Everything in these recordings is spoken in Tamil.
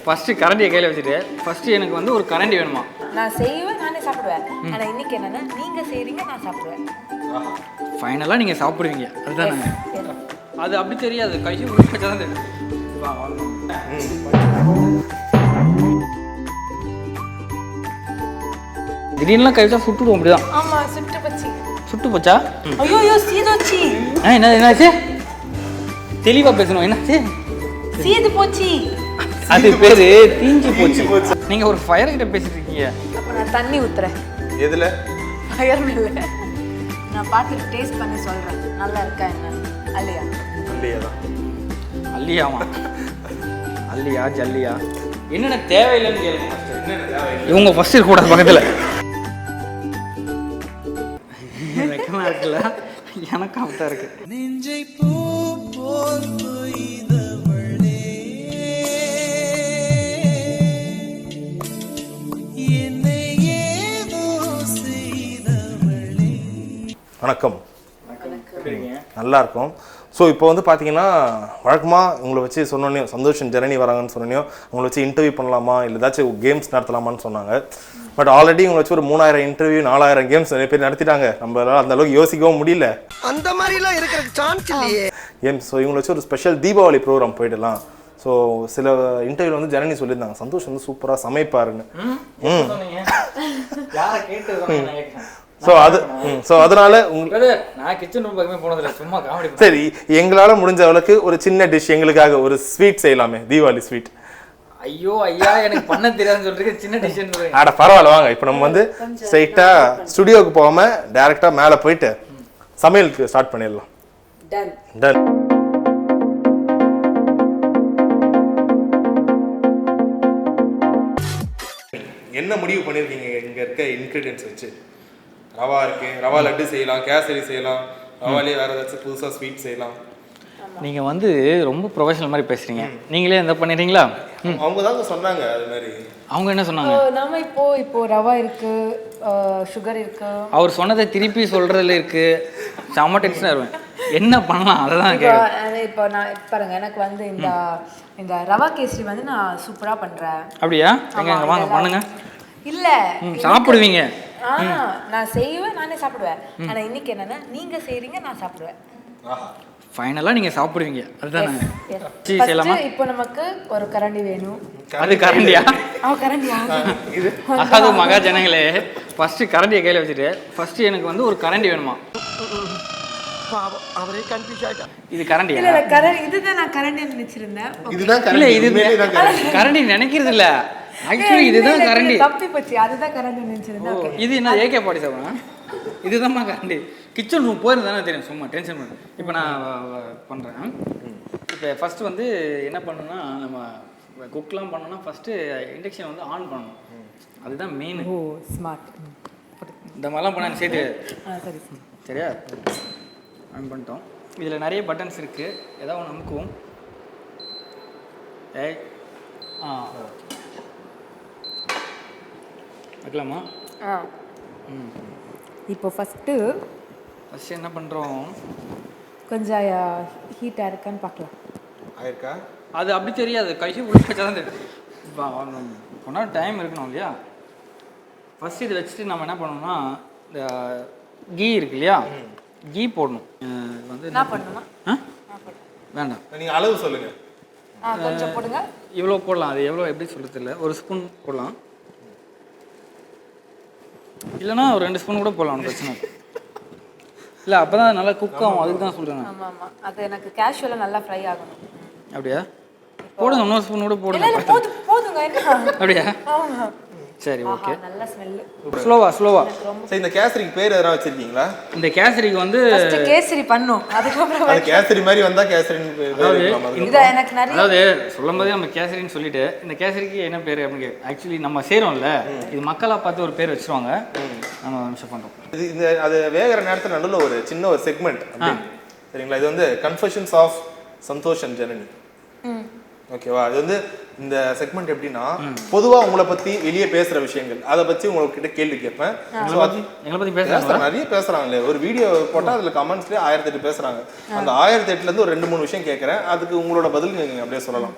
ஃபஸ்ட்டு கரண்டியை கையில் வச்சுட்டு ஃபஸ்ட்டு எனக்கு வந்து ஒரு கரண்டி வேணுமா? நான் செய்வேன், நானே சாப்பிடுவேன். ஆனால் இன்னைக்கு என்னன்னா நீங்கள் செய்கிறீங்க, நான் சாப்பிடுவேன். ஃபைனலாக நீங்கள் சாப்பிடுவீங்க அதுதானே? அது அப்படி தெரியாது, கையை வச்சா தான் தெரியும். திடீர்னுலாம் கை வச்சா சுட்டுடுவோம் அப்படிதான். ஆமாம், சுட்டு பச்சி. சுட்டு போச்சா? ஐயோ ஐயோ, சீதோச்சி. என்னாச்சு? தெளிவாக பேசணும். என்னாச்சு? சீது போச்சு. அது பேரு தீஞ்சி போச்சு. நீங்கள் ஒரு ஃபயர் கிட்ட பேசிட்டு இருக்கீங்க. அப்போ நான் தண்ணி ஊற்றுறேன். எதில்? ஃபயர் மேல. நான் பார்த்துட்டு டேஸ்ட் பண்ணி சொல்கிறேன், நல்லா இருக்கா என்ன. அல்லையா? அல்லையா தான். அல்லியாமா? அல்லியா ஜல்லியா என்னென்ன தேவையில்லைன்னு கேளுங்க. இவங்க ஃபர்ஸ்ட் இருக்கக்கூடாது பக்கத்தில். வெக்கமா இருக்குல்ல? எனக்கு அப்படித்தான் இருக்கு. நெஞ்சை பூ போல் கொய்தவளே, என்னை ஏதோ செய்தவளே. வணக்கம். நல்லா இருக்கும். ஸோ இப்போ வந்து பார்த்தீங்கன்னா வழக்கமாக உங்களை வச்சு சொன்னோன்னே சந்தோஷம் ஜெரணி வராங்கன்னு சொன்னோன்னே உங்களை வச்சு இன்டர்வியூ பண்ணலாமா இல்லை ஏதாச்சும் கேம்ஸ் நடத்தலாமான்னு சொன்னாங்க. பட் ஆல்ரெடி உங்களை வச்சு ஒரு 3000 இன்டர்வியூ 4000 கேம்ஸ் நிறைய பேர் நடத்திட்டாங்க. நம்மளால அந்த அளவுக்கு யோசிக்கவும் முடியல. அந்த மாதிரிலாம் இருக்கிற சான்ஸ் இல்லையே. கேம்ஸ் ஸோ இவங்களை வச்சு ஒரு ஸ்பெஷல் தீபாவளி ப்ரோக்ராம் போயிடலாம். ஸோ சில இன்டர்வியூ வந்து ஜெரணி சொல்லியிருந்தாங்க சந்தோஷ் வந்து சூப்பராக சமைப்பாருன்னு. அதனால சரி எங்களால முடிஞ்ச அளவுக்கு ஒரு சின்ன டிஷ் எங்களுக்காக ஒரு ஸ்வீட் செய்யலாமே, தீபாவளி ஸ்வீட். ஐயோ ஐயா, எனக்கு பண்ண தெரியாதுன்னு சொல்றீங்க, சின்ன டிஷ் சொல்றீங்க. அட பரவாயில்ல, வாங்க இப்போ நம்ம வந்து ஸ்ட்ரைட்டா ஸ்டுடியோக்கு போகாம டைரக்டா மேல போயிட்டு சமையலுக்கு ஸ்டார்ட் பண்ணிடலாம். டன். என்ன முடிவு பண்ணிருக்கீங்க இங்க இருக்க இன்கிரிடியன்ஸ் வச்சு? ரவா இருக்கு, ரவா லட்டு செய்யலாம், கேசரி செய்யலாம், ரவாலே வேற ஏதாச்சும் புதுசா ஸ்வீட் செய்யலாம். நீங்க வந்து ரொம்ப ப்ரொஃபஷனல் மாதிரி பேசுறீங்க. நீங்களே என்ன பண்ணிடுறீங்களா? அவங்க தாங்க சொன்னாங்க அது மாதிரி. அவங்க என்ன சொன்னாங்க? நாம இப்போ ரவா இருக்கு, சுகர் இருக்கு. அவர் சொன்னதை திருப்பி சொல்றதுல இருக்கு. செம்ம டென்ஷனா இருவேன். என்ன பண்ணலாம் அதான் கேட்குறேன். இப்போ நான் பாருங்க, எனக்கு வந்து இந்த ரவா கேசரி வந்து நான் சூப்பரா பண்றேன். அப்படியா? எங்க வாங்க பண்ணுங்க. இல்ல சாப்பிடுவீங்க. நான் செய்வேன், நானே சாப்பிடுவேன். ஆனா இன்னைக்கு என்னன்னா நீங்க செய்றீங்க, நான் சாப்பிடுவேன். ஃபைனலா நீங்க சாப்பிடுவீங்க அதுதானே? இப்போ நமக்கு ஒரு கரண்டி வேணும். அது கரண்டியா? கரண்டியா? இது அதாவது மகாஜனங்களே, ஃபர்ஸ்ட் கரண்டியை கையில வச்சுட்டு ஃபர்ஸ்ட் எனக்கு வந்து ஒரு கரண்டி வேணுமா? அவரே கன்ஃபியூஸ் ஆயிட்டா. இது கரண்டியா? இல்ல கரண்டி, இதுதான் நான் கரண்டி நினைச்சிருந்தேன். இதுதான் கரண்டி. இல்ல இது கரண்டி நினைக்கிறது இல்ல. ஆக்சுவலி இதுதான் கரண்டி. தப்பி போச்சு, அதுதான் கரண்டி நினைச்சிருந்தேன். இது என்ன AK-47? இதுதான் கரண்டி. கிச்சன் ரூம் போயிருந்தானே தெரியும், சும்மா டென்ஷன் பண்ணு. இப்போ நான் பண்ணுறேன். இப்போ ஃபஸ்ட்டு வந்து என்ன பண்ணணும்னா, நம்ம குக்லாம் பண்ணோம்னா ஃபஸ்ட்டு இண்டக்ஷன் வந்து ஆன் பண்ணணும். அதுதான் மெயின். ஓ ஸ்மார்ட். இந்த மாதிரிலாம் பண்ண சேர்த்து சரி சரியா? ஆன் பண்ணிட்டோம். இதில் நிறைய பட்டன்ஸ் இருக்குது. ஏதாவது ஒன்று அமுக்குவோம். வைக்கலாமா? இப்போ ஃபஸ்ட்டு என்ன பண்ணுறோம், கொஞ்சம் ஹீட்டாக இருக்கான்னு பார்க்கலாம். ஆயிருக்கா? அது அப்படி தெரியாது, கையை உள்ள வச்சா தான் தெரியும். கொஞ்சம் டைம் இருக்கணும் இல்லையா? ஃபஸ்ட் இதை வச்சுட்டு நம்ம என்ன பண்ணணும்னா, இந்த கீ இருக்கு இல்லையா, கீ போடணும். வந்து என்ன பண்ணணுமா? வேண்டாம், நீங்கள் அளவு சொல்லுங்க. கொஞ்சம் போடுங்க. இவ்வளோ போடலாம். அது எவ்வளோ எப்படி சொல்கிறது இல்லை, ஒரு ஸ்பூன் போடலாம். இல்லைனா ஒரு 2 ஸ்பூன் கூட போடலாம், ஒன்றும் பிரச்சனை இல்லை. அப்போ தான் நல்லா குக் ஆகும், அதுக்கு தான் சொல்கிறேன். ஆமாம் ஆமாம், அது எனக்கு கேஷுவலாக நல்லா ஃப்ரை ஆகணும். அப்படியா? போடுங்க, இன்னொரு ஸ்பூன் கூட போடுங்க. போதுங்க என்ன. அப்படியா? சரி ஓகே. நல்ல ஸ்மெல். ஸ்லோவா. சரி, இந்த கேசரிக்கு பேர் எதனா வச்சிருக்கீங்களா? இந்த கேசரிக்கு வந்து ஃபர்ஸ்ட் கேசரி பண்ணோம், அதுக்கப்புறம் அது கேசரி மாதிரி வந்தா கேசரின்னு பேர். இது எனக்கு நிறைய, அதாவது சொல்லும்போதே நம்ம கேசரின்னு சொல்லிட்டு இந்த கேசரிக்கு என்ன பேர் அப்படின்னு ஆக்சுவலி நம்ம செய்கிறோம்ல, இது மக்களாக பார்த்து ஒரு பேர் வச்சுருவாங்க. நம்ம நிமிஷம் பண்ணுறோம். இது இந்த அது வேகிற நேரத்தில் நடுவில் ஒரு சின்ன ஒரு செக்மெண்ட் சரிங்களா? இது வந்து கன்ஃபெஷன்ஸ் ஆஃப் சந்தோஷ் அண்ட் ஜெரணி. ஓகேவா? இது வந்து இந்த செக்மெண்ட் எப்படின்னா, பொதுவா உங்களை பத்தி வெளியே பேசுற விஷயங்கள், அதை பத்தி உங்ககிட்ட கேள்வி கேட்பேன். எங்களை பத்தி பேசுறாங்க, நிறைய பேசுறாங்களே. ஒரு வீடியோ போட்டா அதுல கமெண்ட்ஸ்லயே 1008 பேசுறாங்க. அந்த 1008ல இருந்து ஒரு 2-3 விஷயம் கேட்கறேன், அதுக்கு உங்களோட பதில் நீங்க அப்படியே சொல்லலாம்.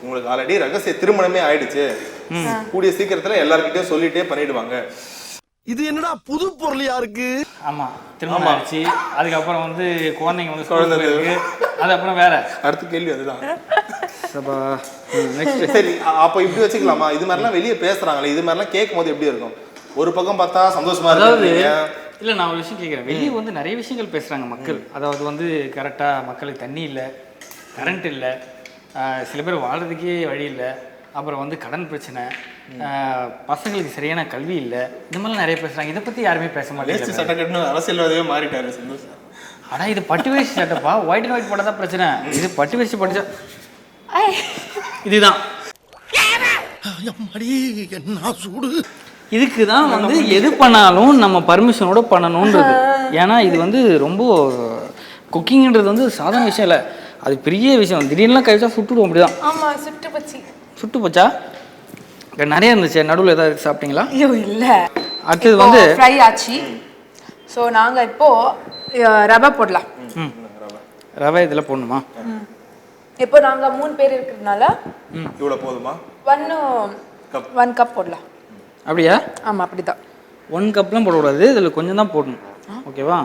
உங்களுக்கு ஆல்ரெடி ரகசிய திருமணமே ஆயிடுச்சு, கூடிய சீக்கிரத்துல எல்லார்கிட்டயும் சொல்லிட்டே பண்ணிடுவாங்க. இது என்னடா புது பொருளியா இருக்கு? ஆமா, திருமணம் ஆயிடுச்சு, அதுக்கப்புறம் வந்து குழந்தைங்க வந்து குழந்தை இருக்கு, அது அப்புறம் வேற அடுத்த கேள்வி அதுதான். சரி, அப்ப இப்படி வச்சுக்கலாமா? இது மாதிரிலாம் வெளியே பேசுறாங்களே, இது மாதிரிலாம் கேட்கும் போது எப்படி இருக்கும்? ஒரு பக்கம் பார்த்தா சந்தோஷமா அதாவது இருக்கு. இல்லை, நான் ஒரு விஷயம் கேட்குறேன். வெளியே வந்து நிறைய விஷயங்கள் பேசுகிறாங்க மக்கள். அதாவது வந்து கரெக்டாக மக்களுக்கு தண்ணி இல்லை, கரண்ட் இல்லை, சில பேர் வாழ்கிறதுக்கே வழி இல்லை, அப்புறம் வந்து கடன் பிரச்சனை, பசங்களுக்கு சரியான கல்வி இல்லை, இந்த மாதிரிலாம் நிறைய பேசுகிறாங்க. இதை பற்றி யாருமே பேச மாட்டேங்குது. சட்டை கட்டணும் அரசியல்வாதியே மாறிட்டாரு சந்தோஷம். ஆனால் இது பட்டு வேஷ்டி சட்டைப்பா, ஒயிட் அண்ட் ஒயிட் போட்டால் தான் பிரச்சனை. இது பட்டு வேஷ்டி படிச்சா இதுதான். என்ன சூடு! இதுக்கு தான் வந்து எது பண்ணாலும் நம்ம பர்மிஷனோட பண்ணணுன்றது. ஏன்னா இது வந்து ரொம்ப குக்கிங்ன்றது வந்து சாதாரண விஷயம் இல்லை, அது பெரிய விஷயம். திடீர்னுலாம் கழிச்சா சுட்டுடுவோம். அப்படி தான். ஆமாம், சுட்டு போச்சு. சுட்டு போச்சா? நிறைய இருந்துச்சு. நடுவில் ஏதாவது சாப்பிட்டீங்களா? ஐயோ இல்லை. அடுத்தது வந்து ஃப்ரை ஆச்சு. ஸோ நாங்கள் இப்போது ரவை போடலாம். ரவை இதில் போடணுமா? இப்போ நாங்கள் 3 பேர் இருக்கிறதுனால இவ்வளோ போதுமா? 1 கப் போடலாம். அப்படியா? ஆமாம், அப்படி தான். 1 கப்லாம் போடக்கூடாது, இதில் கொஞ்சம் தான் போடணும். ஓகேவா?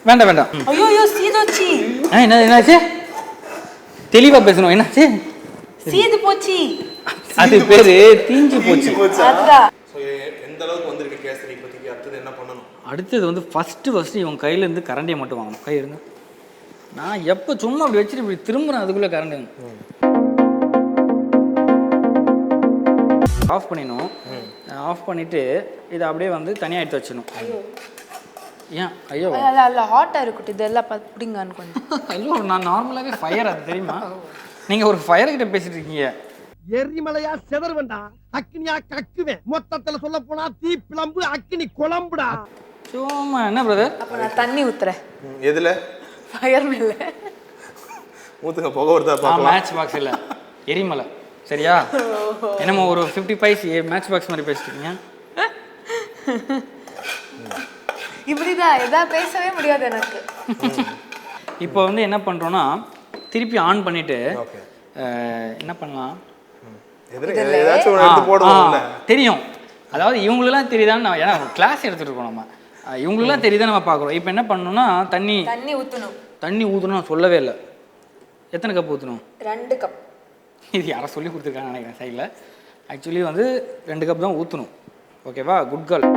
வேண்டாம் வேண்டாம். ஐயோ ஐயோ, சீதோச்சி. என்னாச்சு? தெளிவாக பேசணும். என்னாச்சு? சீது போச்சு. அது பேரு தீஞ்சு போச்சு. அதுதான். எந்த அளவுக்கு வந்திருக்கு கேசரி பத்திக்கு? அடுத்தது என்ன பண்ணணும்? அடுத்தது வந்து ஃபஸ்ட்டு இவங்க கையிலேருந்து கரண்டியை மட்டும் வாங்கணும். கை இருந்து நான் எப்போ சும்மா அப்படி வச்சுட்டு இப்படி திரும்புகிறேன், அதுக்குள்ளே கரண்ட் ஆஃப் பண்ணிடணும். ஆஃப் பண்ணிவிட்டு இதை அப்படியே வந்து தனியாக எடுத்து வச்சிடணும். ஏன்? ஐயோ அல்ல, ஹாட்டாக இருக்கட்டும், இதெல்லாம் பிடிங்கன்னு கொஞ்சம். ஐயோ, நான் நார்மலாகவே ஃபயர், அது தெரியுமா? நீங்கள் ஒரு ஃபயர்கிட்ட பேசிட்டு இருக்கீங்க. எரிமலையா செதறுவண்டா, அக்னியா கக்குவேன். மொத்தத்துல சொல்ல போனா தீ பிளம்பு அக்னி குழம்புடா. சும்மா என்ன பிரதர்? அப்போ நான் தண்ணி ஊத்துறேன். எதுல? ஃபயர் மேல ஊத்துங்க, புகை வருதா பார்க்கலாம். மேட்ச் பாக்ஸ் இல்லை, எரிமலை. சரியா? என்னமோ ஒரு 50 பைஸ் மேட்ச் பாக்ஸ் மாதிரி பேசிட்டீங்க. இப்படிதான் எதாவது பேசவே முடியாது எனக்கு. இப்போ வந்து என்ன பண்ணுறோன்னா, திருப்பி ஆன் பண்ணிவிட்டு என்ன பண்ணலாம்? தெரியும். அதாவது இவங்களெல்லாம் தெரியுதான்னு நான், ஏன்னா கிளாஸ் எடுத்துகிட்டு இருக்கோம் நம்ம, இவங்களெல்லாம் தெரியுதான் நம்ம பார்க்குறோம். இப்போ என்ன பண்ணணும்னா, தண்ணி ஊற்றணும். தண்ணி ஊற்றணும். நான் சொல்லவே இல்லை. எத்தனை கப் ஊற்றணும்? 2 கப். இது யாரை சொல்லி கொடுத்துருக்காங்க நினைக்கிறேன் சைடில். ஆக்சுவலி வந்து 2 கப் தான் ஊற்றணும். ஓகேவா? Good girl.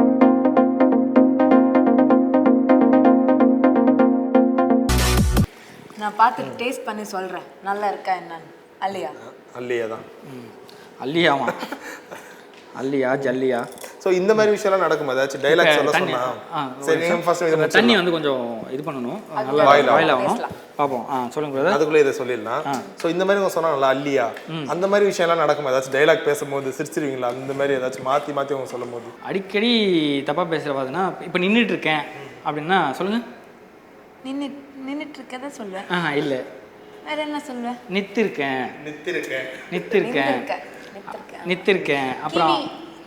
நான் பார்த்துட்டு டேஸ்ட் பண்ணி சொல்கிறேன் நல்லா இருக்கா என்னன்னு. அல்லியா? அல்லியா தான். அல்லியாமா? அல்லியா ஜல்லியா? ஸோ இந்த மாதிரி விஷயம்லாம் நடக்கும். ஏதாச்சும் டைலாக் சொல்ல சொன்னா சரி, நீங்கள் ஃபர்ஸ்ட் தண்ணி வந்து கொஞ்சம் இது பண்ணணும், நல்லா பாயில் ஆகணும். பார்ப்போம். சொல்லுங்க பிரதர். அதுக்குள்ளே இதை சொல்லிடலாம். ஸோ இந்த மாதிரி சொன்னா நல்லா அல்லியா, அந்த மாதிரி விஷயம்லாம் நடக்கும். ஏதாச்சும் டைலாக் பேசும்போது சிரிச்சிருவீங்களா? அந்த மாதிரி ஏதாச்சும் மாற்றி மாற்றி அவங்க சொல்லும் போது அடிக்கடி தப்பாக பேசுகிறவாதுன்னா, இப்போ நின்றுட்டு இருக்கேன் அப்படின்னா சொல்லுங்க. நின்றுட்டு இருக்கதா சொல்லுவேன். இல்லை, வேற என்ன சொல்லுவேன்? நித்திருக்கேன். அப்புறம்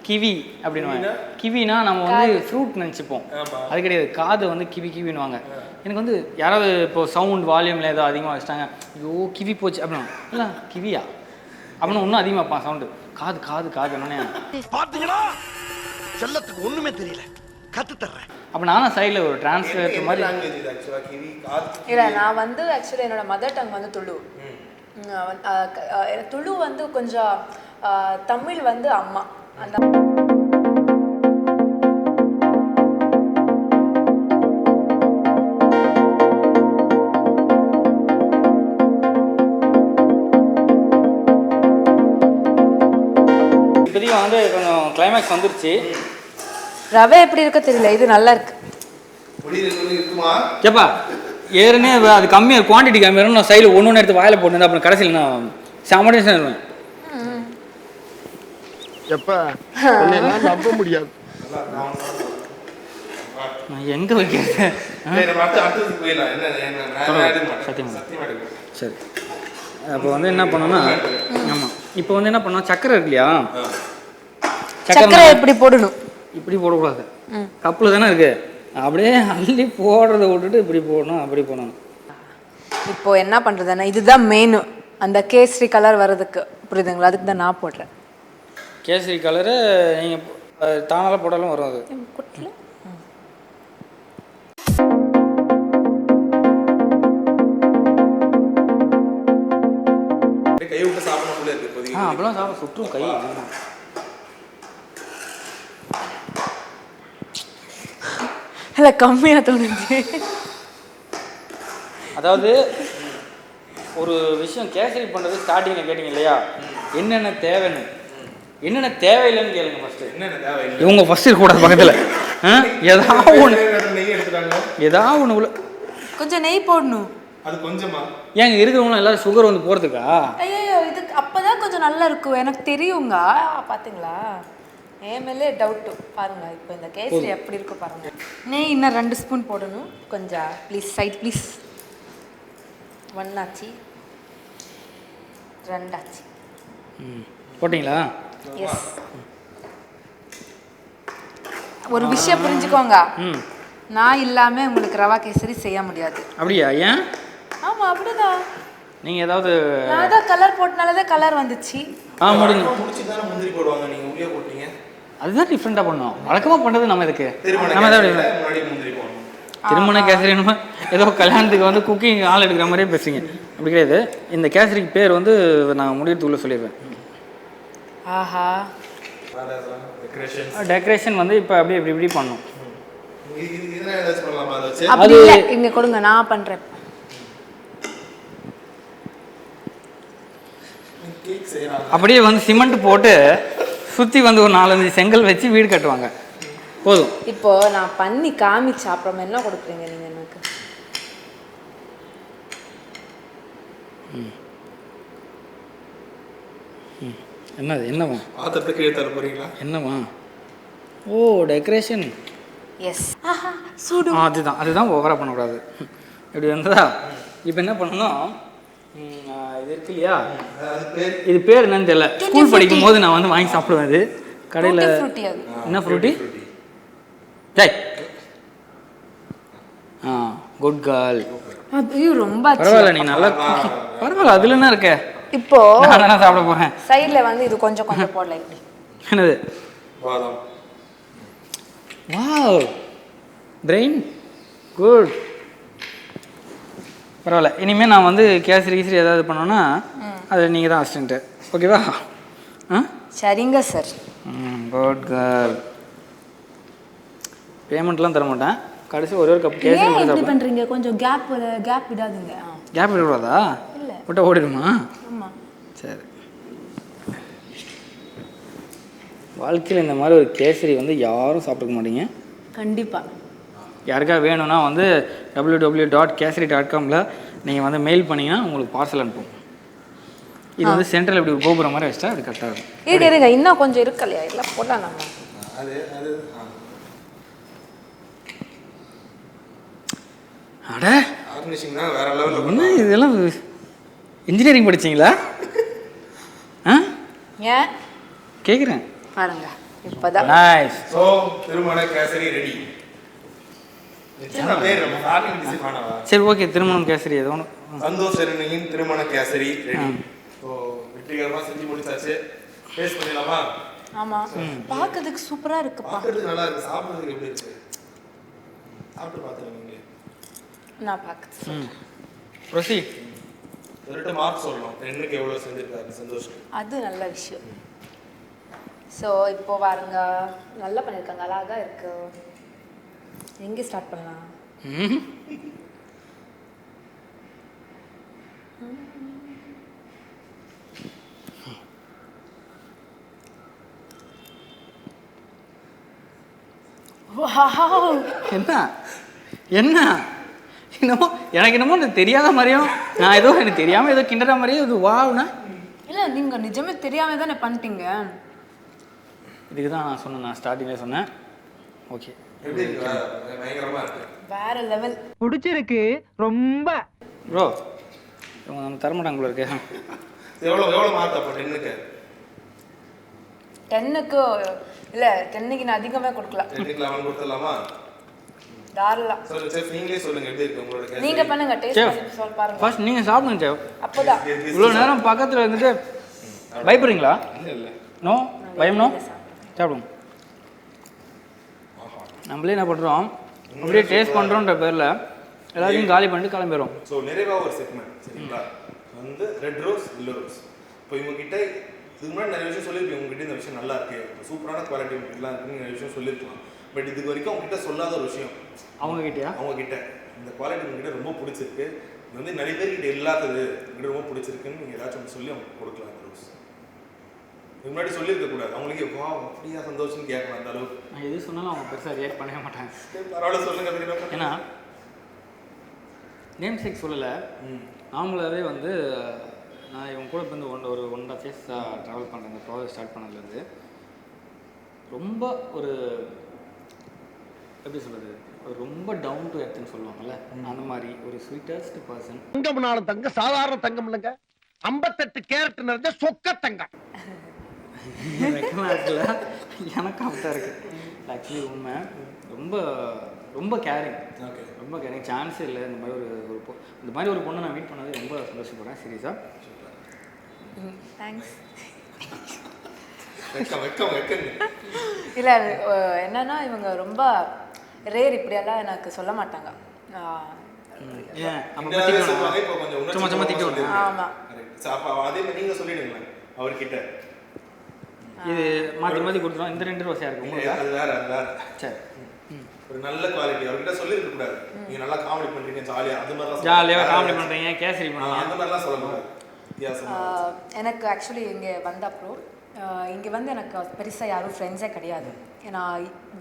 கிவி அப்படின்னு. கிவினா நம்ம வந்து ஃப்ரூட் நினச்சிப்போம், அது கிடையாது. காது வந்து கிவின்னுவாங்க. எனக்கு வந்து யாராவது இப்போ சவுண்ட் வால்யூமில் ஏதோ அதிகமாக வச்சுட்டாங்க, ஐயோ கிவி போச்சு அப்படின்னா, இல்லை கிவியா அப்படின்னு இன்னும் அதிகமாக வைப்பான் சவுண்டு. காது என்னன்னே பார்த்தீங்களா, செல்லத்துக்கு ஒன்றுமே தெரியல, கற்று தர்றேன். அப்போ நானும் சைடில் ஒரு டிரான்ஸ்லேட்டர் மாதிரி. இல்லை, நான் வந்து ஆக்சுவலி என்னோட மதர் டங் வந்து துளு. துளு வந்து கொஞ்சம் தமிழ் வந்து அம்மா. அந்த இப்போதைக்கு வந்து கொஞ்சம் கிளைமேக்ஸ் வந்துருச்சு. ரவை எப்படி இருக்க தெரியல, இது நல்லா இருக்கு. கேப்பா ஏற்கனவே அது கம்மியாக குவான்டிட்டி கம்மியாக இருக்கும். நான் சைடில் ஒன்று எடுத்து வாயில் போட்டு அப்புறம் கடைசியில் நான் சாமடேஷன் இருவேன். எப்ப நம்ப முடியாது. நான் எங்கே வைக்கிறது? சரி, அப்போ வந்து என்ன பண்ணோன்னா, ஆமாம், இப்போ வந்து என்ன பண்ணோம், சக்கரை இருக்கு இல்லையா, சக்கரை எப்படி போடணும்? இப்படி போடக்கூடாது, கப்பில் தானே இருக்கு, அப்படியே அள்ளி போடுறத விட்டுட்டு இப்படி போடணும், அப்படி போடணும். இப்போ என்ன பண்ணுறதுன்னா இதுதான் மெயின், அந்த கேசரி கலர் வர்றதுக்கு, புரியுதுங்களா? அதுக்கு தான் நான் போடுறேன். கேசரி கலரு நீங்கள் தானால போட்டாலும் வரும். அது கை விட்டு சாப்பிடணும்ல இருக்கு இப்போதைக்கு. அப்படிலாம் சாப்பிட சுற்றும் கை. இல்லை கம்மியாக தோணுச்சு. அதாவது ஒரு விஷயம் கேசரி பண்ணுறது ஸ்டார்டிங்கில் கேட்டிங்க இல்லையா, என்னென்ன தேவைன்னு, என்னென்ன தேவையில்லைன்னு கேளுங்க ஃபஸ்ட்டு. என்னென்ன தேவையில்லை இவங்க ஃபஸ்ட்டு இருக்கக்கூடாது பக்கத்தில். ஏதாவது ஒன்று, நெய் எடுத்துட்டாங்க, ஏதாவது ஒன்று உள்ள கொஞ்சம் நெய் போடணும். அது கொஞ்சமா ஏங்க இருக்கிறவங்களும் எல்லாரும் சுகர் வந்து போகிறதுக்கா? ஐயோ இதுக்கு அப்போதான் கொஞ்சம் நல்லா இருக்கும், எனக்கு தெரியுங்க. பார்த்தீங்களா, என் மேலே டவுட்டு பாருங்க. இப்போ இந்த கேசரி எப்படி இருக்கு பாருங்க. நெய் இன்னும் 2 ஸ்பூன் போடணும். கொஞ்சம் ப்ளீஸ் சைட் ப்ளீஸ். 1 ஆச்சு, 2 ஆச்சு. போட்டிங்களா? எஸ். ஒரு விஷயம் புரிஞ்சுக்கோங்க, நான் இல்லாமல் உங்களுக்கு ரவா கேசரி செய்ய முடியாது. அப்படியா? ஏன்? ஆமாம் அப்படிதான். நீங்கள் ஏதாவது நான் தான் கலர் போட்டனாலதான் கலர் வந்துச்சு. முடிஞ்சு முடிச்சு தானே முந்திரி போடுவாங்க, நீங்க உள்ளே போட்டீங்க. அதுதான் டிஃப்ரெண்ட்டாக பண்ணோம். வழக்கமாக பண்ணுறது நம்ம இதுக்கு திருமண நம்ம தான் முன்னாடி முந்திரி போடணும். திருமண கேசரி என்னமோ ஏதோ கல்யாணத்துக்கு வந்து குக்கிங் ஆள் எடுக்கிற மாதிரியே பேசுங்க. அப்படி கிடையாது. இந்த கேசரிக்கு பேர் வந்து நான் முடியறதுக்குள்ளே சொல்லிடுவேன். ஆஹா, டெக்கரேஷன் வந்து இப்போ அப்படியே இப்படி இப்படி பண்ணணும். அப்படி இல்லை, இங்கே கொடுங்க நான் பண்ணுறேன். அப்படியே வந்து சிமெண்ட் போட்டு சுற்றி வந்து ஒரு 4-5 செங்கல் வச்சு வீடு கட்டுவாங்க. போதும். இப்போ நான் பண்ணி காமிச்சு அப்புறம் என்ன கொடுக்குறீங்க நீங்க எனக்கு? என்னது? என்னவா? பாத்திரத்தை கீழே தர போறீங்களா? என்னவா? ஓ டெக்கரேஷன். எஸ். சூடு. அதுதான் ஓவராக பண்ணக்கூடாது. இப்படி வந்ததா? இப்போ என்ன பண்ணணும், இது இருக்கு இல்லையா, இது பேர் என்னன்னு தெரியல. ஸ்கூல் படிக்கும் போது நான் வந்து வாங்கி சாப்பிடுவேன். இது கடையில் என்ன ஃப்ரூட்டி? Jai good girl. ஐயோ ரொம்ப பரவாயில்ல, நீ நல்லா பரவாயில்ல, அதில் என்ன இருக்க. இப்போ நான் தானே சாப்பிட போகிறேன். சைடில் வந்து இது கொஞ்சம் கொஞ்சம் போடல. இப்படி என்னது? பாதாம். Wow, brain good. பரவாயில்ல, இனிமேல் நான் வந்து கேசரி ஏதாவது பண்ணோன்னா அது நீங்கள் தான் அசிஸ்டண்ட்டு. ஓகேவா? சரிங்க சார். Good girl. பேமெண்ட்லாம் தர மாட்டேன். கடைசி ஒரே ஒரு கப் கேசரி மட்டும் எப்படி பண்ணுறீங்க? கொஞ்சம் கேப் விடாதுங்க. கேப் விடக்கூடாதா? இல்லை விட்டா ஓடிடுமா? ஆமாம். சரி. வாழ்க்கையில் இந்த மாதிரி ஒரு கேசரி வந்து யாரும் சாப்பிட்டுக்க மாட்டீங்க கண்டிப்பாக. யாருக்காக வேணும்னா வந்து www.kesari.com நீங்கள் வந்து மெயில் பண்ணிங்கன்னா உங்களுக்கு பார்சல் அனுப்பும். இது வந்து சென்ட்ரல் இப்படி ஒரு கோபுரம் மாதிரி வச்சா அது கரெக்டாக இருக்கும். இருங்க இன்னும் கொஞ்சம் இருக்கு இல்லையா, எல்லாம் போடலாம் நம்ம. அட ஆர்கனைசிங்னா வேற லெவலில். என்ன இதெல்லாம் இன்ஜினியரிங் படிச்சிங்களா? ஏன் கேட்குறேன் பாருங்க. இப்போதான் நைஸ். ஸோ திருமண கேசரி ரெடி. சரி ஓகே, திருமணம் கேசரி ஏதோ ஒன்று. சந்தோஷ் சரணியின் திருமண கேசரி ரெடி. ஸோ வெற்றிகரமாக செஞ்சு முடிச்சாச்சு. டேஸ்ட் பண்ணிடலாமா? ஆமாம், பார்க்கறதுக்கு சூப்பராக இருக்குப்பா. பார்க்கறதுக்கு நல்லா இருக்கு, சாப்பிட்றதுக்கு எப்படி இருக்கு? சாப்பிட்டு பார்த்துருங்க நீங்களே. நான் பார்க்க ப்ரொசீட். சொல்லிட்டு மார்க் சொல்லணும், என்னைக்கு எவ்வளோ செஞ்சிருக்காரு சந்தோஷ். அது நல்ல விஷயம். ஸோ இப்போ பாருங்க, நல்லா பண்ணியிருக்காங்க, அழகாக இருக்கு. எங்கே ஸ்டார்ட் பண்ணலாம்? என்ன என்ன என்னமோ எனக்கு என்னமோ தெரியாத மாதிரியும், நான் ஏதோ எனக்கு தெரியாமல் ஏதோ கிண்டற மாதிரியும் இது வாவுனா. இல்லை நீங்கள் நிஜமே தெரியாமல் தானே பண்ணிட்டீங்க. இதுக்கு தான் நான் சொன்னேன், நான் ஸ்டார்டிங்கில் சொன்னேன். ஓகே, எப்படி இருக்கு? பயங்கரமாக இருக்கு, வேற லெவல். பிடிச்சிருக்கு ரொம்ப. ப்ரோ இவங்க நம்ம தரமாட்டாங்க போல இருக்கு. எவ்வளோ மார்க் அப்போ 10க்கு? 10க்கு இல்லை 10க்கு நான் அதிகமாக கொடுக்கலாம். 10க்கு 11 கொடுத்துடலாமா? தாராளம். செஃப் நீங்களே சொல்லுங்க எப்படி இருக்கு உங்களோட கேசரி? நீங்க பண்ணுங்க, டேஸ்ட் பண்ணி சொல்ல பாருங்க. ஃபர்ஸ்ட் நீங்கள் சாப்பிடுங்க செஃப். அப்போதான் இவ்வளோ நேரம் பக்கத்தில் இருந்துட்டு பயப்படுறீங்களா? இல்லை நோ பயம் நோ, சாப்பிடுங்க. நம்மளே என்ன பண்ணுறோம், அப்படியே டேஸ்ட் பண்ணுறோன்ற பேரில் எல்லாத்தையும் காலி பண்ணிட்டு கிளம்பிடுறோம். ஸோ நிறைவாக ஒரு செக்மெண்ட் சரிங்களா, வந்து ரெட் ரோஸ் எல்லோ ரோஸ். இப்போ இவங்ககிட்ட இதுக்கு முன்னாடி நிறைய விஷயம் சொல்லியிருப்பீங்க, உங்ககிட்ட இந்த விஷயம் நல்லா இருக்கு, சூப்பரான குவாலிட்டி உங்ககிட்டலாம் இருக்குன்னு நிறைய விஷயம் சொல்லியிருக்கலாம். பட் இதுக்கு வரைக்கும் அவங்ககிட்ட சொல்லாத ஒரு விஷயம் அவங்ககிட்ட இந்த குவாலிட்டி உங்ககிட்ட ரொம்ப பிடிச்சிருக்கு, இது வந்து நிறைய பேர்கிட்ட இல்லாதது உங்ககிட்ட ரொம்ப பிடிச்சிருக்குன்னு நீங்கள் ஏதாச்சும் ஒன்று சொல்லி அவங்க கொடுக்கலாம். அந்த ரோஸ் இதுக்கு முன்னாடி சொல்லியிருக்க கூடாது, அவங்களுக்கு வா அப்படியா சந்தோஷம்னு கேட்கலாம். அந்த அளவுக்கு நான் எது சொன்னாலும் அவங்க பெருசாக ரியாக்ட் பண்ணவே மாட்டாங்க. பரவாயில்ல சொல்லுங்க. ஏன்னா நேம் சேக் சொல்லலை, நார்மலாகவே வந்து நான் இவங்க கூட வந்து ஒரு 1.5 இயர்ஸ் ட்ராவல் பண்ணுறேன். இந்த ப்ராஜெக்ட் ஸ்டார்ட் பண்ணதுலேருந்து ரொம்ப ஒரு எப்படி சொல்கிறது, ஒரு ரொம்ப டவுன் டு எர்த்னு சொல்லுவாங்கல்ல, அந்த மாதிரி ஒரு ஸ்வீட்டஸ்ட் பர்சன். தங்கம்னாலும் தங்க சாதாரண தங்கம் இல்லைங்க, 58 கேரட் நிறைஞ்ச சொக்க தங்கம். வெக்கமாக இருக்குல்ல, எனக்கு அப்படிதான் இருக்குது ஆக்சுவலி. உண்மை ரொம்ப ரொம்ப கேரிங், ரொம்ப கேரிங், சான்ஸே இல்லை. இந்த மாதிரி ஒரு பொண்ணை நான் மீட் பண்ணது ரொம்ப சந்தோஷப்படுறேன் சீரியஸாக. தேங்க்ஸ். இல்லை என்னன்னா இவங்க ரொம்ப ரேர், இப்படியெல்லாம் எனக்கு சொல்ல மாட்டாங்க. சும்மா சும்மா திட்டு. ஆமாம், அதே மாதிரி நீங்கள் சொல்லிடுங்களேன் அவர்கிட்ட, இது மாற்றி மாற்றி கொடுத்துருவோம். இந்த 2 ரோஸாக இருக்கும், அது வேற சரி. ஒரு நல்ல குவாலிட்டி அவர்கிட்ட சொல்லியிருக்க கூடாது, நீங்கள் நல்லா காமெடி பண்ணுறீங்க ஜாலியாக, அது மாதிரிலாம் ஜாலியாக காமெடி பண்ணுறீங்க, கேசரி பண்ணுறீங்க, அந்த மாதிரிலாம் சொல்லக்கூடாது. எனக்கு ஆக்சுவலி இங்கே வந்த அப்புறம் இங்கே வந்து எனக்கு பெருசாக யாரும் ஃப்ரெண்ட்ஸே கிடையாது. ஏன்னா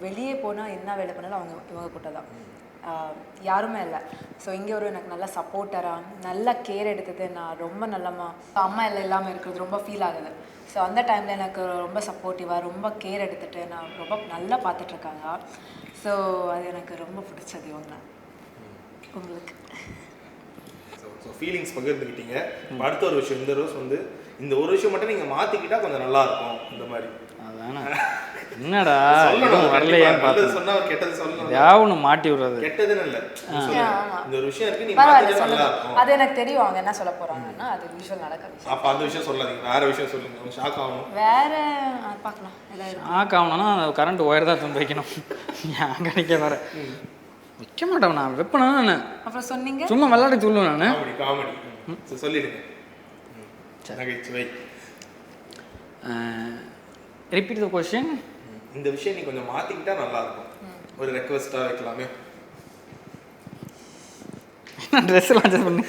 வெளியே போனால் என்ன வேலை பண்ணாலும் இவங்க கூட்ட தான், யாருமே இல்லை. ஸோ இங்கே ஒரு எனக்கு நல்ல சப்போர்ட்டராக நல்ல கேர் எடுத்தது, நான் ரொம்ப நல்லம்மா அம்மா எல்லாம் இல்லாமல் இருக்கிறது ரொம்ப ஃபீல் ஆகுது. ஸோ அந்த டைமில் எனக்கு ரொம்ப சப்போர்ட்டிவாக ரொம்ப கேர் எடுத்துகிட்டு நான் ரொம்ப நல்லா பார்த்துட்ருக்காங்க. ஸோ அது எனக்கு ரொம்ப பிடிச்சது இவங்க. உங்களுக்கு ஸோ ஃபீலிங்ஸ் பகிர்ந்துக்கிட்டீங்க. அடுத்த ஒரு விஷயம், இந்த ரோஸ் வந்து இந்த ஒரு விஷயம் மட்டும் நீங்கள் மாற்றிக்கிட்டால் கொஞ்சம் நல்லா இருக்கும். இந்த மாதிரி அதானே என்னடா வரலையான்னு பார்த்து சொன்னால் கெட்டது சொல்லணும், யாவனு மாட்டி விடுறது கெட்டதுன்னு இல்லை. இந்த ஒரு விஷயம் இருக்கு, நீ பரவாயில்ல சொல்லுங்க, அது எனக்கு தெரியும் அவங்க என்ன சொல்ல போகிறாங்கன்னா அது யூஸ்வல் நடக்க. அப்போ அந்த விஷயம் சொல்லாதீங்க, வேற விஷயம் சொல்லுங்க. ஷாக் ஆகணும், வேற பார்க்கலாம். ஷாக் ஆகணும்னா கரண்ட் ஒயர் தான் தந்து வைக்கணும். அங்கே நிற்க வேற வைக்க மாட்டேன் நான், வைப்பேனா நான். அப்புறம் சொன்னீங்க சும்மா விளையாட சொல்லுவேன் நான். காமெடி சொல்லிடுங்க. நகைச்சுவை. Repeat the question. இந்த விஷயம் நீ கொஞ்சம் மாத்திக்கிட்டா நல்லா இருக்கும், ஒரு ரெக்வெஸ்டா வைக்கலாமே. நான் ட்ரெஸ் எல்லாம் அட்ஜஸ்ட் பண்ணி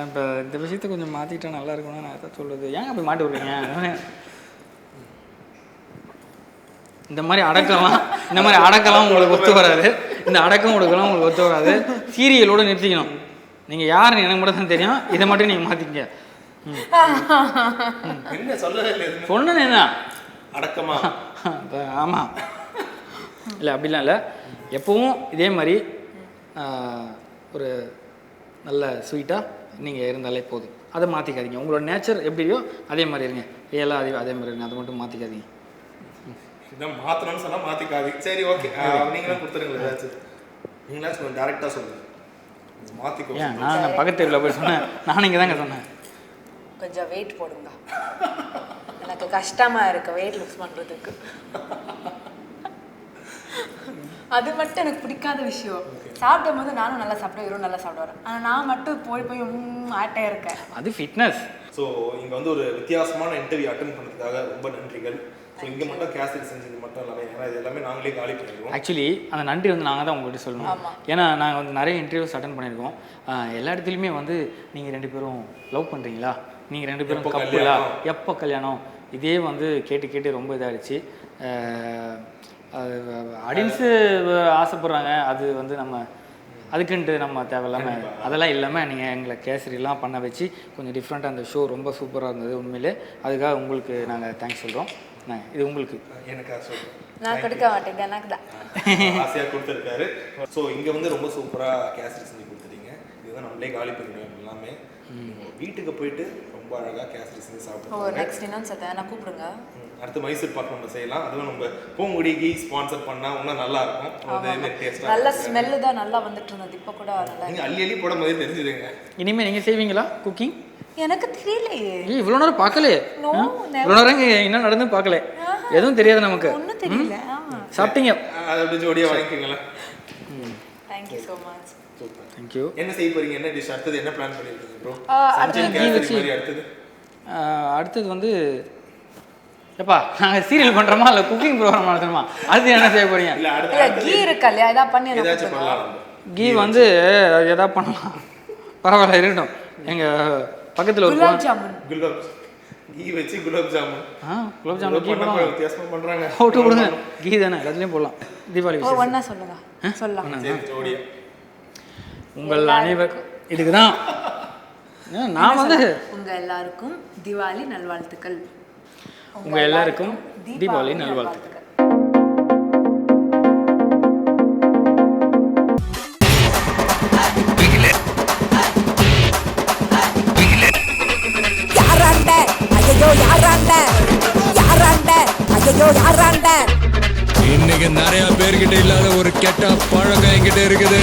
இப்போ இந்த விஷயத்த கொஞ்சம் மாற்றிக்கிட்டா நல்லா இருக்கும்னு நான் எதாவது சொல்லுது. ஏன் அப்படி மாட்டி விட்றீங்க? இந்த மாதிரி அடக்கலாம் உங்களுக்கு ஒத்து வராது. இந்த அடக்கம் கொடுக்கலாம் உங்களுக்கு ஒத்து வராது. சீரியலோடு நிறுத்திக்கணும். நீங்கள் யாருன்னு எனக்கு மட்டும் தான் தெரியும், இதை மட்டும் நீங்கள் மாற்றிக்க. என்ன சொல்லவே இல்லை, சொன்னேன் என்ன அடக்கமா? ஆமாம், இல்லை அப்படிலாம் இல்லை. எப்பவும் இதே மாதிரி ஒரு நல்ல ஸ்வீட்டாக நீங்கள் இருந்தாலே போதும். அதை மாற்றிக்காதீங்க. உங்களோட நேச்சர் எப்படியோ அதே மாதிரி இருங்க, ரியலாக அதே மாதிரி இருங்க, அதை மட்டும் மாற்றிக்காதீங்க. இதான் மாற்றணும்னு சொன்னால் மாற்றிக்காதீங்க. சரி ஓகே, நீங்களும் கொடுத்துருங்களேன் ஏதாச்சும். நீங்களாச்சும் கொஞ்சம் டேரெக்டாக சொல்லுங்கள், மாற்றிக்கோ. ஏன் நான் பக்கத்து தெருவில் போய் சொன்னேன், நானும் இங்கே தாங்க சொன்னேன். கொஞ்சம் வெயிட் போடுங்க, எனக்கு கஷ்டமாக இருக்குது வெயிட் லாஸ் பண்ணுறதுக்கு. அது மட்டும் எனக்கு பிடிக்காத விஷயம். சாப்பிடும் போது நானும் நல்லா சாப்பிடுவேன், இவரும் நல்லா சாப்பிடுவார். ஆனால் நான் மட்டும் போய் ஆட்டையாக இருக்கேன். அது ஃபிட்னஸ். ஸோ இங்கே வந்து ஒரு வித்தியாசமான இன்டர்வியூ அட்டென்ட் பண்ணுறதுக்காக ரொம்ப நன்றிகள். ஸோ இங்கே மட்டும் கேசரி செஞ்சது மட்டும் இல்லாமல், ஏன்னா இது எல்லாமே நாங்களே காலி பண்ணிடுவோம். ஆக்சுவலி அந்த நன்றி வந்து நாங்கள் தான் உங்கள்கிட்ட சொல்லணும். ஏன்னா நாங்கள் வந்து நிறைய இன்டர்வியூஸ் அட்டன் பண்ணியிருக்கோம். எல்லா இடத்துலையுமே வந்து நீங்கள் 2 பேரும் லவ் பண்ணுறீங்களா, நீங்கள் 2 பேரும் கப்புலா, எப்போ கல்யாணம், இதே வந்து கேட்டு ரொம்ப இதாகிடுச்சு. ஆடியன்ஸு ஆசைப்பட்றாங்க, அது வந்து நம்ம அதுக்குன்ட்டு நம்ம தேவையில்லாமல் அதெல்லாம் இல்லாமல் நீங்கள் எங்களை கேசரிலாம் பண்ண வச்சு கொஞ்சம் டிஃப்ரெண்ட்டாக அந்த ஷோ ரொம்ப சூப்பராக இருந்தது உண்மையிலே. அதுக்காக உங்களுக்கு நாங்கள் தேங்க்ஸ் சொல்கிறோம். இது உங்களுக்கு எனக்காக சொல்கிறேன், நான் கொடுக்க மாட்டேங்க, எனக்கு தான் ஆசையாக கொடுத்துருக்காரு. ஸோ இங்கே வந்து ரொம்ப சூப்பராக கேசரி செஞ்சு கொடுத்துட்டீங்க. இதுதான் நம்மளே காலி பண்ணிடுவோம் எல்லாமே. வீட்டுக்கு போயிட்டு ரொம்ப ரொம்ப அழகாக கேசரி செஞ்சு ஓ சாப்பிடுவோம். நெக்ஸ்ட் என்னன்னு சொல்லிட்டேன் நான் கூப்பிடுங்க. அடுத்து மைசூர் பாக் நம்ம செய்யலாம். அதுவும் நம்ம பூங்குடி கீ ஸ்பான்சர் பண்ணால் இன்னும் நல்லா இருக்கும். டேஸ்ட்டாக நல்ல ஸ்மெல்லு தான் நல்லா வந்துட்டு இருந்தது. இப்போ கூட நல்லா நீங்கள் அள்ளி போடும் போதே தெரிஞ்சுதுங்க. இனிமேல் நீங்கள் செய்வீங்களா குக்கிங்? எனக்கு தெரியலையே. இவ்வளோ நேரம் பார்க்கலையே. நோ இவ்வளோ நேரம் இங்கே என்ன நடந்து பார்க்கல. எதுவும் தெரியாது நமக்கு. ஒன்றும் தெரியல. சாப்பிட்டீங்க? அதை அப்படி ஜோடியாக வாங்கிக்கோங்களேன். Thank you so much. Super. Thank you. என்ன செய்ய போறீங்க? என்ன டிஷ் அடுத்தது? என்ன பிளான் பண்ணிருக்கீங்க ப்ரோ? அடுத்தது வந்து எப்பா நாங்கள் சீரியல் பண்ணுறோமா இல்லை குக்கிங் ப்ரோக்ராம் நடத்தணுமா? அடுத்து என்ன செய்ய போறீங்க? இல்ல கீ இருக்கா இல்லையா, ஏதாவது பண்ணி ஏதாச்சும் பண்ணலாம். கீ வந்து எதாவது பண்ணலாம். பரவாயில்ல இருக்கட்டும். எங்கள் பக்கத்தில் ஒரு குலாப் ஜாமுன். குலாப் கீ வச்சு குலாப் ஜாமுன். குலாப் ஜாமுன் கீ பண்ண வித்தியாசமா பண்றாங்க. போட்டு கொடுங்க. கீ தானே எல்லாத்துலேயும் போடலாம். தீபாவளி ஓ ஒன்றா சொல்லுங்க. சொல்லலாம். சரி ஜோடியா. உங்கள் அனைவருக்கும் இதுக்கு தான் நான் வந்து உங்க எல்லாருக்கும் தீபாவளி நல்வாழ்த்துக்கள். உங்கள் எல்லாருக்கும் தீபாவளி நல்வாழ்த்துக்கள். இன்னைக்கு நிறைய பேர்கிட்ட இல்லாத ஒரு கெட்ட பழக்கம் என்கிட்ட இருக்குது.